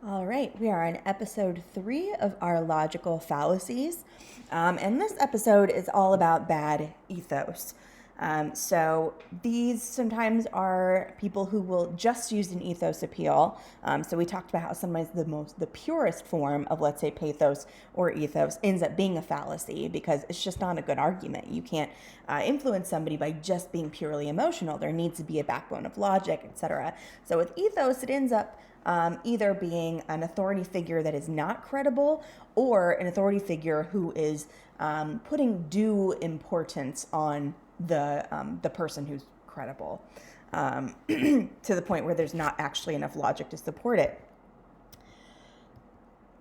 All right, we are on episode 3 of our logical fallacies. And this episode is all about bad ethos. So these sometimes are people who will just use an ethos appeal. So we talked about how sometimes the purest form of, let's say, pathos or ethos ends up being a fallacy because it's just not a good argument. You can't influence somebody by just being purely emotional. There needs to be a backbone of logic, etc. So with ethos, it ends up either being an authority figure that is not credible or an authority figure who is putting due importance on the person who's credible to the point where there's not actually enough logic to support it.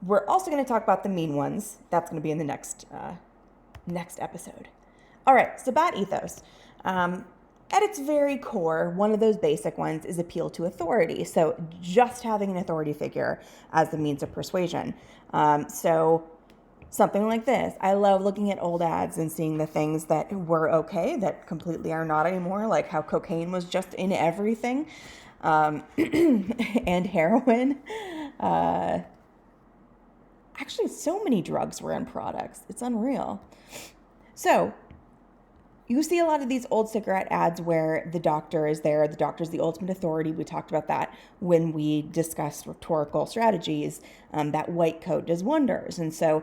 We're also going to talk about the mean ones. That's going to be in the next episode. All right, so bad ethos. At its very core, one of those basic ones is appeal to authority. So just having an authority figure as the means of persuasion. So something like this. I love looking at old ads and seeing the things that were okay that completely are not anymore, like how cocaine was just in everything, and heroin. Actually, so many drugs were in products. It's unreal. So you see a lot of these old cigarette ads where the doctor is there. The doctor's the ultimate authority. We talked about that when we discussed rhetorical strategies. That white coat does wonders. And so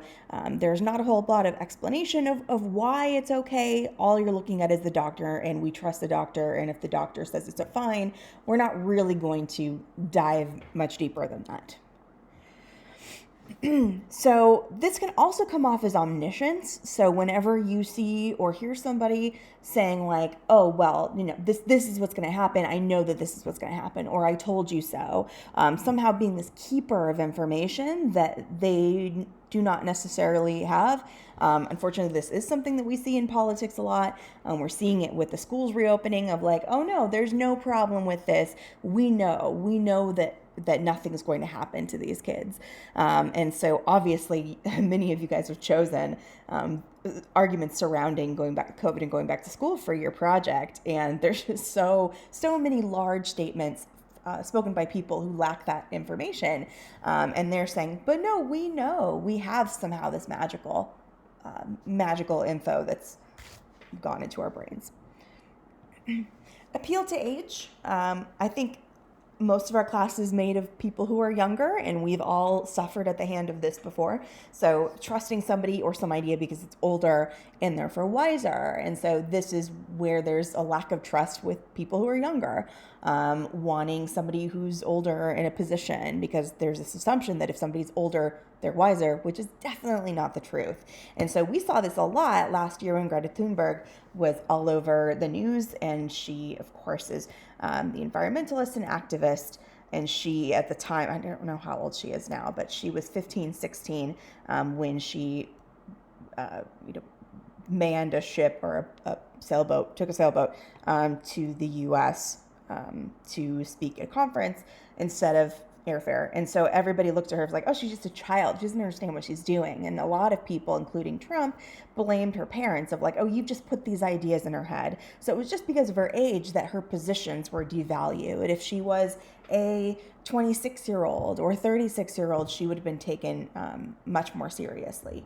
there's not a whole lot of explanation of why it's okay. All you're looking at is the doctor, and we trust the doctor. And if the doctor says it's a fine, we're not really going to dive much deeper than that. So this can also come off as omniscience. So whenever you see or hear somebody saying like, "Oh well, this is what's going to happen. I know that this is what's going to happen," or "I told you so," somehow being this keeper of information that they do not necessarily have. Unfortunately, this is something that we see in politics a lot. We're seeing it with the schools reopening of like, "Oh no, there's no problem with this. We know that nothing is going to happen to these kids." And so obviously many of you guys have chosen arguments surrounding going back to COVID and going back to school for your project. And there's just so many large statements spoken by people who lack that information. And they're saying, but no, we know we have somehow this magical info that's gone into our brains. Appeal to age. I think most of our class is made of people who are younger, and we've all suffered at the hand of this before. So trusting somebody or some idea because it's older and therefore wiser. And so this is where there's a lack of trust with people who are younger, wanting somebody who's older in a position because there's this assumption that if somebody's older, they're wiser, which is definitely not the truth. And so we saw this a lot last year when Greta Thunberg was all over the news, and she, of course, is the environmentalist and activist. And she, at the time, I don't know how old she is now, but she was 15, 16 when she manned a ship or a sailboat, took a sailboat to the U.S. To speak at a conference instead of airfare. And so everybody looked at her like, oh, she's just a child. She doesn't understand what she's doing. And a lot of people, including Trump, blamed her parents of like, oh, you've just put these ideas in her head. So it was just because of her age that her positions were devalued. If she was a 26-year-old or 36-year-old, she would have been taken much more seriously.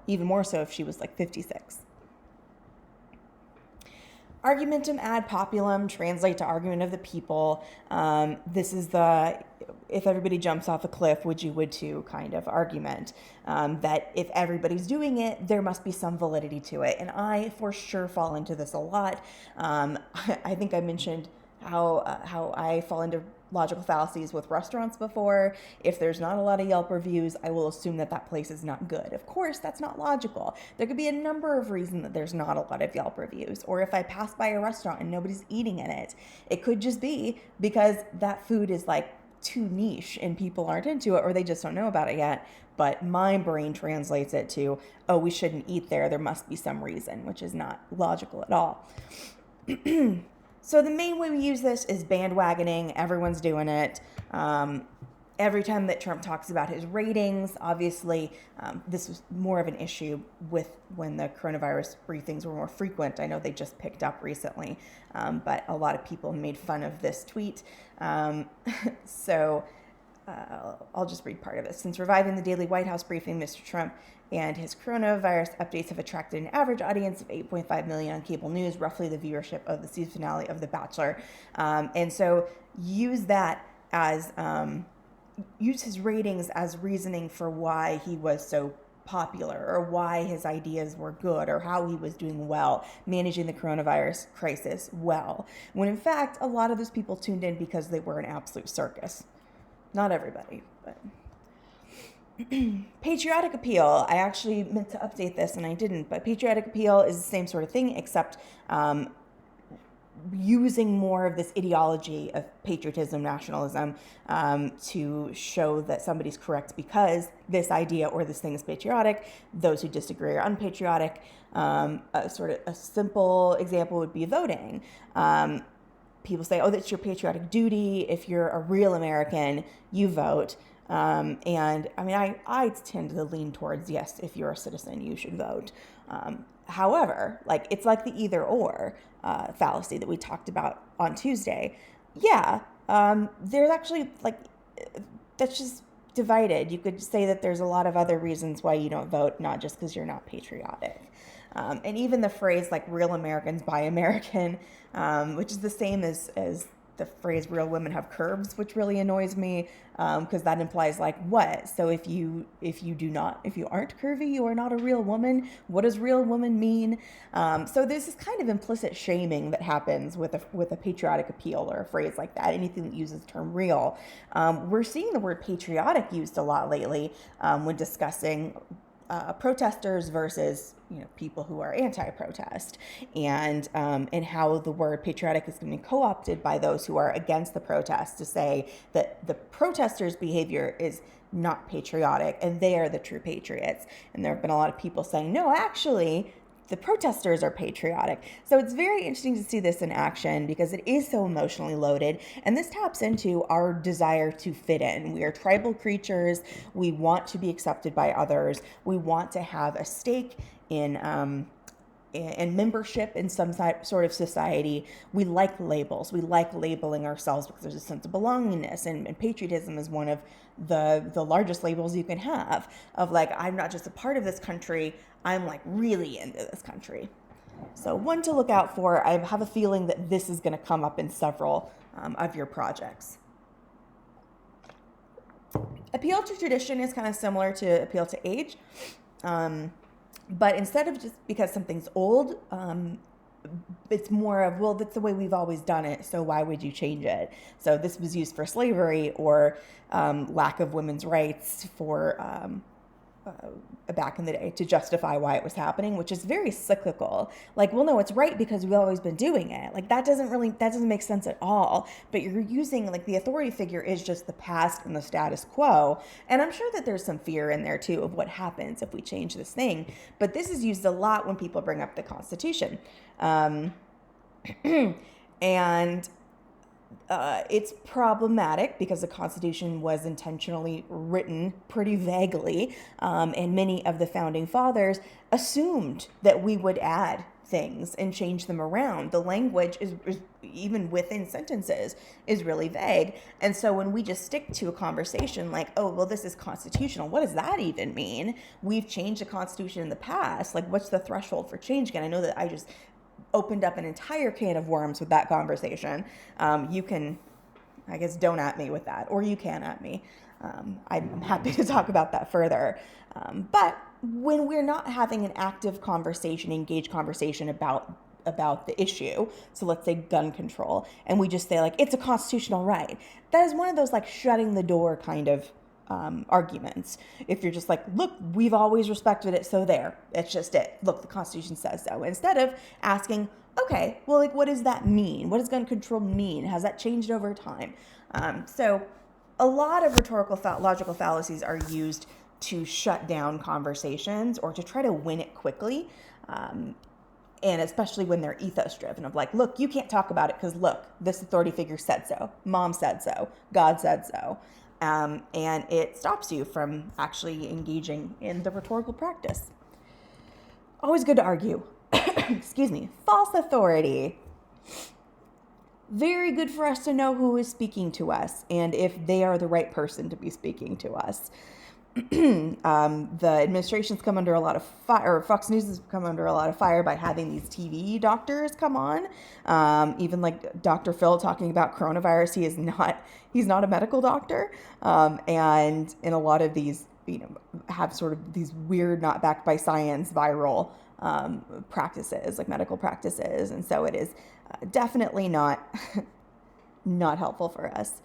Even more so if she was like 56. Argumentum ad populum, translate to argument of the people. This is the if everybody jumps off a cliff, would too kind of argument. That if everybody's doing it, there must be some validity to it. And I for sure fall into this a lot. I think I mentioned how I fall into logical fallacies with restaurants before. If there's not a lot of Yelp reviews, I will assume that place is not good. Of course, that's not logical. There could be a number of reasons that there's not a lot of Yelp reviews. Or if I pass by a restaurant and nobody's eating in it, it could just be because that food is like too niche and people aren't into it or they just don't know about it yet. But my brain translates it to, oh, we shouldn't eat there. There must be some reason, which is not logical at all. So the main way we use this is bandwagoning. Everyone's doing it. Every time that Trump talks about his ratings, obviously, this was more of an issue with when the coronavirus briefings were more frequent. I know they just picked up recently, but a lot of people made fun of this tweet. So I'll just read part of it. Since reviving the daily White House briefing, Mr. Trump and his coronavirus updates have attracted an average audience of 8.5 million on cable news, roughly the viewership of the season finale of The Bachelor. And so use that as, use his ratings as reasoning for why he was so popular, or why his ideas were good, or how he was doing well, managing the coronavirus crisis well. When in fact, a lot of those people tuned in because they were an absolute circus. Not everybody, but... Patriotic appeal. I actually meant to update this and I didn't, but patriotic appeal is the same sort of thing, except using more of this ideology of patriotism, nationalism, to show that somebody's correct because this idea or this thing is patriotic. Those who disagree are unpatriotic. A simple example would be voting. People say, oh, that's your patriotic duty. If you're a real American, you vote. And I mean, I tend to lean towards, yes, if you're a citizen, you should vote. However, like, it's like the either or fallacy that we talked about on Tuesday. Yeah, there's actually, like, that's just divided. You could say that there's a lot of other reasons why you don't vote, not just because you're not patriotic. And even the phrase, like, real Americans buy American, which is the same as the phrase real women have curves, which really annoys me, because that implies, like, what? So if you aren't curvy, you are not a real woman. What does real woman mean? So there's this kind of implicit shaming that happens with a patriotic appeal or a phrase like that, anything that uses the term real. We're seeing the word patriotic used a lot lately when discussing protesters versus people who are anti-protest, and how the word patriotic is going to be co-opted by those who are against the protest to say that the protesters' behavior is not patriotic and they are the true patriots. And there have been a lot of people saying, no, actually, the protesters are patriotic. So it's very interesting to see this in action because it is so emotionally loaded. And this taps into our desire to fit in. We are tribal creatures. We want to be accepted by others. We want to have a stake in membership in some sort of society. We like labels. We like labeling ourselves because there's a sense of belongingness. And patriotism is one of the largest labels you can have of, like, I'm not just a part of this country, I'm, like, really into this country. So one to look out for. I have a feeling that this is going to come up in several of your projects. Appeal to tradition is kind of similar to appeal to age. But instead of just because something's old, it's more of, well, that's the way we've always done it, so why would you change it? So this was used for slavery or lack of women's rights for back in the day to justify why it was happening, which is very cyclical. Like, well, no, it's right because we've always been doing it. Like, that doesn't make sense at all. But you're using, like, the authority figure is just the past and the status quo. And I'm sure that there's some fear in there too of what happens if we change this thing. But this is used a lot when people bring up the Constitution. And it's problematic because the Constitution was intentionally written pretty vaguely, and many of the founding fathers assumed that we would add things and change them around. The language is even within sentences is really vague. And so when we just stick to a conversation like, oh, well, this is constitutional, what does that even mean? We've changed the Constitution in the past. Like, what's the threshold for change? And I know that I just opened up an entire can of worms with that conversation. You can, I guess, don't at me with that, or you can at me. I'm happy to talk about that further. But when we're not having an active conversation, engaged conversation about the issue, so let's say gun control, and we just say, like, it's a constitutional right, that is one of those, like, shutting the door kind of arguments. If you're just like, look, we've always respected it, so there, it's just it. Look, the Constitution says so. Instead of asking, okay, well, like, what does that mean? What does gun control mean? Has that changed over time? So a lot of rhetorical logical fallacies are used to shut down conversations or to try to win it quickly. And especially when they're ethos driven of, like, look, you can't talk about it because, look, this authority figure said so. Mom said so. God said so. And it stops you from actually engaging in the rhetorical practice. Always good to argue. Excuse me. False authority. very good for us to know who is speaking to us and if they are the right person to be speaking to us. The administration's come under a lot of fire, or Fox News has come under a lot of fire by having these TV doctors come on. Even like Dr. Phil talking about coronavirus, he's not a medical doctor. And in a lot of these, have sort of these weird, not backed by science, viral practices, like medical practices. And so it is definitely not helpful for us.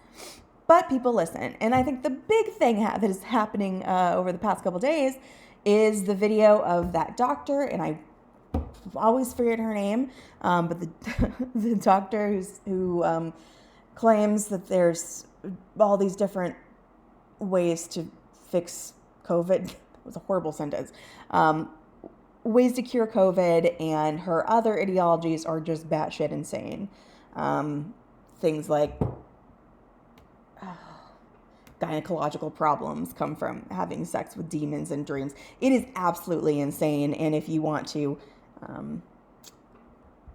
But people listen. And I think the big thing that is happening over the past couple days is the video of that doctor, and I always forget her name, but the doctor who claims that there's all these different ways to fix COVID. That was a horrible sentence. Ways to cure COVID, and her other ideologies are just batshit insane. Things like gynecological problems come from having sex with demons in dreams. It is absolutely insane. And if you want to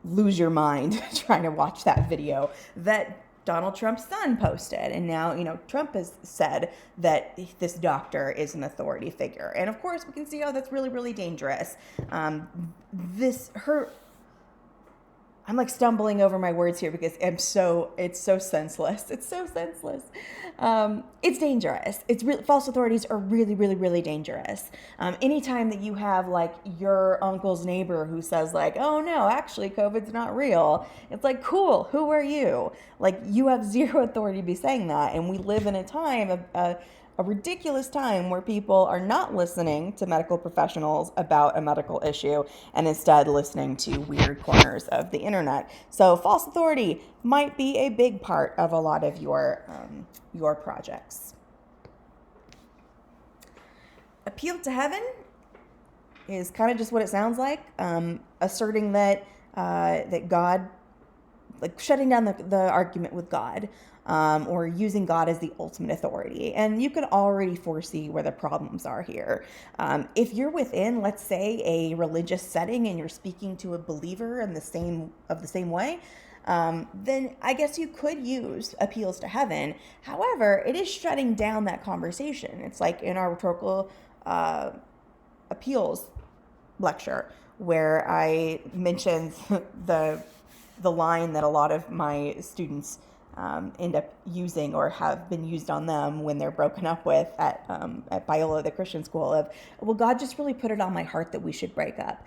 lose your mind trying to watch that video that Donald Trump's son posted, and now, Trump has said that this doctor is an authority figure. And of course we can see how that's really, really dangerous. I'm like stumbling over my words here because it's so senseless. It's so senseless. It's dangerous. False authorities are really, really, really dangerous. Anytime that you have like your uncle's neighbor who says like, oh no, actually COVID's not real. It's like, cool. Who are you? Like, you have zero authority to be saying that. And we live in a time a ridiculous time where people are not listening to medical professionals about a medical issue and instead listening to weird corners of the internet. So false authority might be a big part of a lot of your projects. Appeal to heaven is kind of just what it sounds like, asserting that God, like shutting down the argument with God, or using God as the ultimate authority. And you can already foresee where the problems are here. If you're within, let's say, a religious setting and you're speaking to a believer in the same way, then I guess you could use appeals to heaven. However, it is shutting down that conversation. It's like in our rhetorical appeals lecture, where I mentioned the line that a lot of my students end up using or have been used on them when they're broken up with at Biola, the Christian school, of, well, God just really put it on my heart that we should break up.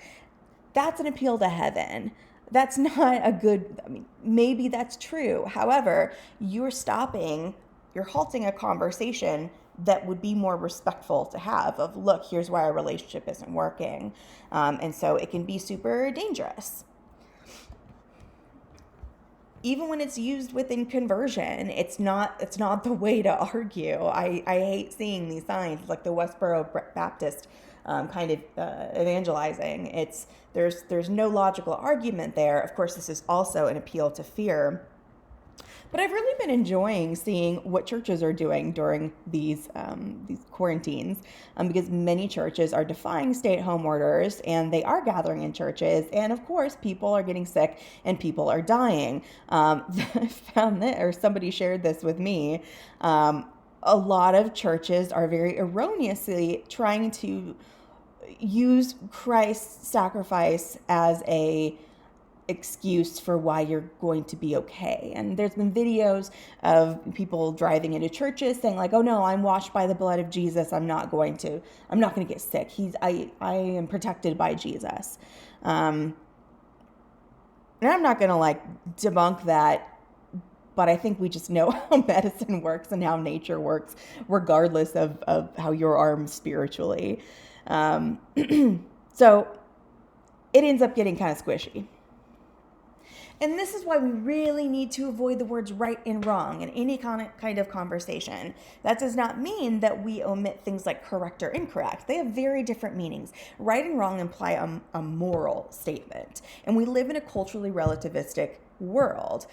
That's an appeal to heaven. That's not a good, maybe that's true. However, you're halting a conversation that would be more respectful to have of, look, here's why our relationship isn't working. And so it can be super dangerous. Even when it's used within conversion, it's not the way to argue. I hate seeing these signs like the Westboro Baptist kind of evangelizing. There's no logical argument there. Of course, this is also an appeal to fear. But I've really been enjoying seeing what churches are doing during these quarantines, because many churches are defying stay-at-home orders, and they are gathering in churches, and of course, people are getting sick and people are dying. I found that, or somebody shared this with me. A lot of churches are very erroneously trying to use Christ's sacrifice as a excuse for why you're going to be okay. And there's been videos of people driving into churches saying like, oh no, I'm washed by the blood of Jesus. I'm not going to get sick. I am protected by Jesus. And I'm not going to like debunk that, but I think we just know how medicine works and how nature works, regardless of how you're armed spiritually. So it ends up getting kind of squishy. And this is why we really need to avoid the words right and wrong in any kind of conversation. That does not mean that we omit things like correct or incorrect. They have very different meanings. Right and wrong imply a moral statement. And we live in a culturally relativistic world.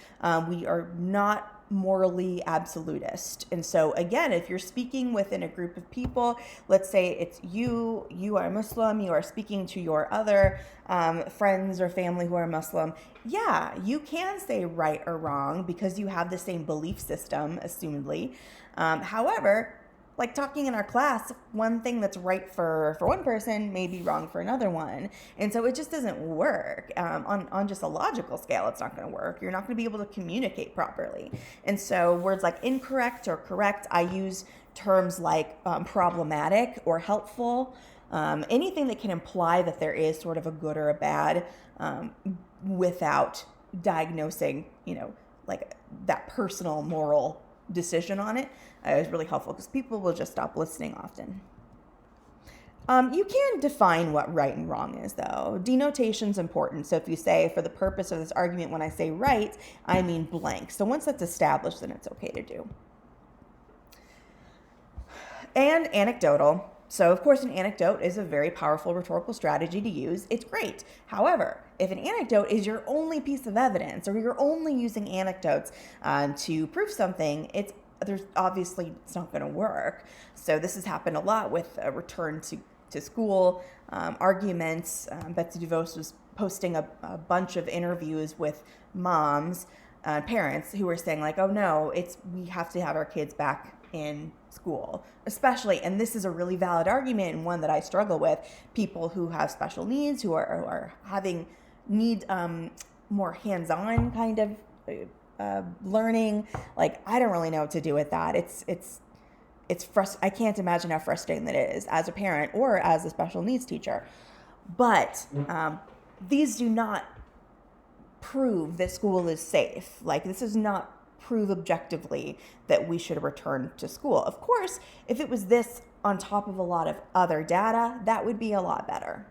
We are not morally absolutist. And so again, if you're speaking within a group of people, let's say it's you are Muslim, you are speaking to your other friends or family who are Muslim, yeah, you can say right or wrong because you have the same belief system, assumedly. However, like talking in our class, one thing that's right for one person may be wrong for another one. And so it just doesn't work. On just a logical scale, it's not going to work. You're not going to be able to communicate properly. And so words like incorrect or correct, I use terms like problematic or helpful. Anything that can imply that there is sort of a good or a bad without diagnosing, like that personal moral decision on it is really helpful because people will just stop listening often. You can define what right and wrong is, though. Denotation's important. So if you say, for the purpose of this argument, when I say right, I mean blank. So once that's established, then it's okay to do. And anecdotal. So, of course, an anecdote is a very powerful rhetorical strategy to use. It's great. However, if an anecdote is your only piece of evidence or you're only using anecdotes to prove something, it's not going to work. So this has happened a lot with a return to school arguments. Betsy DeVos was posting a bunch of interviews with moms, parents who were saying like, oh no, we have to have our kids back in school, especially, and this is a really valid argument and one that I struggle with, people who have special needs, who are need more hands-on kind of learning. Like, I don't really know what to do with that. I can't imagine how frustrating that is as a parent or as a special needs teacher. But these do not prove that school is safe. Like, this does not prove objectively that we should return to school. Of course, if it was this on top of a lot of other data, that would be a lot better.